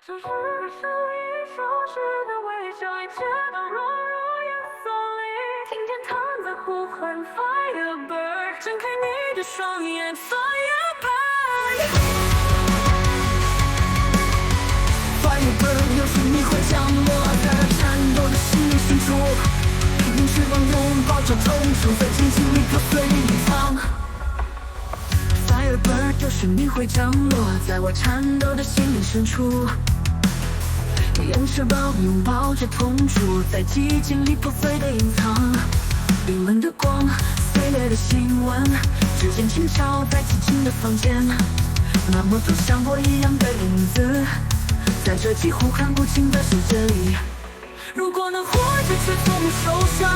这是个声音消失的微笑，一切都融入夜色里。听见他在呼唤 Firebird， 睁开你的双眼 Firebird。Firebird， 有时你会降落在那颤抖的心灵深处，用翅膀拥抱着痛楚，在静静里破碎隐藏。Firebird， 有时你会降落在我颤抖的心灵深处，用翅膀拥抱着痛楚，在寂静里破碎的隐藏。冰冷的光，碎裂的新闻，指尖轻敲在寂静的房间，那么多像我一样的影子，在这几乎看不清的世界里。如果能活着却从不受伤，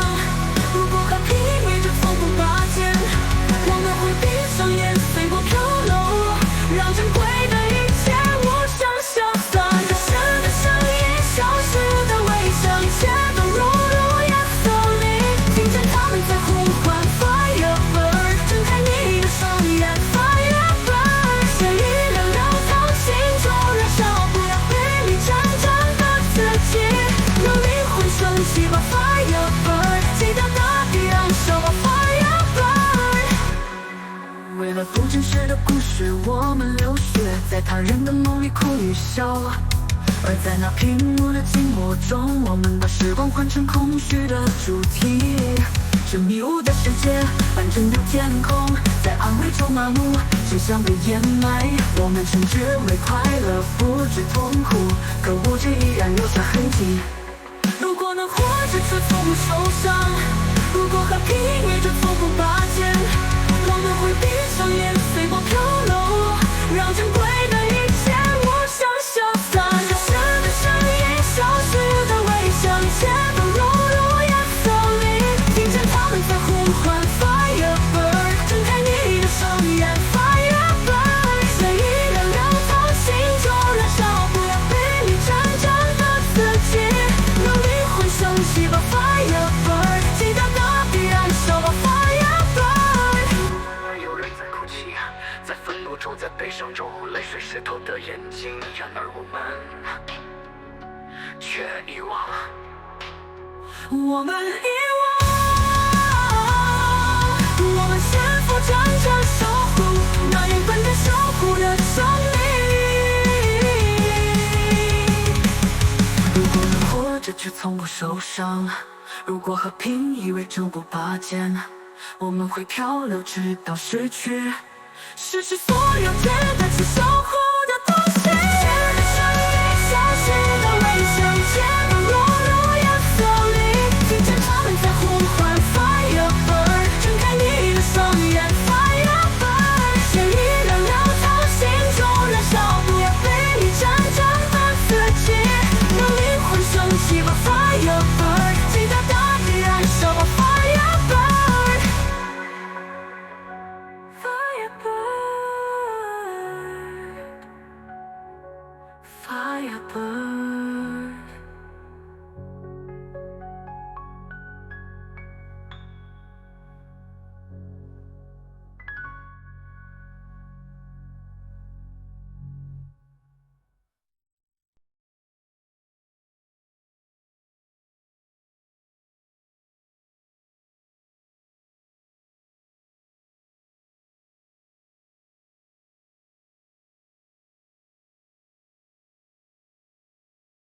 如果和平意味着从不拔剑，我们会闭上眼飞过飘楼，让珍贵的一切无声消散。这时的声音，消失的微笑，一切都融入夜色里。听见他们在呼唤 Firebird， 睁开你的双眼 Firebird。血液流流淌心中燃烧，不要被你真正的自己。让灵魂升起吧 Firebird， 记得大地燃烧吧 Firebird。为了不真实的故事，我们流血，在他人的梦里哭与笑。而在那屏幕的静默中，我们把时光换成空虚的主题。这迷雾的世界，反正的天空，在安慰中麻木，真相被掩埋。我们称之为快乐，不知痛苦，可物质依然留下痕迹。如果能活着却从不受伤，如果和平意味着从不拔剑，我们会闭上眼飞过飘楼，让珍贵的一切无声消散。消失的声音，消失的微笑，一切都融入夜色里。听见他们在呼唤 Firebird， 睁开你的双眼 Firebird。血液流流淌心中燃烧，不要被你真正的自己。让灵魂升起吧 Firebird， 记得大地燃烧吧 Firebird。有人在哭泣，在愤怒中，在悲伤中，泪水湿透的眼睛，然而我们却遗忘。我们遗忘，我们肩负战争守护那原本该守护的生命。如果能活着却从不受伤，如果和平意味着不拔剑，我们会漂流直到失去，失去所有值得去守护的东西。消失的微笑，一切都融入夜色里。听见他们在呼唤 Firebird， 睁开你的双眼 Firebird。血液流流淌心中燃烧，不要被你真正的自己。让灵魂升起吧 Firebird， 记得大地燃烧吧 Firebird。 Firebird， Firebird。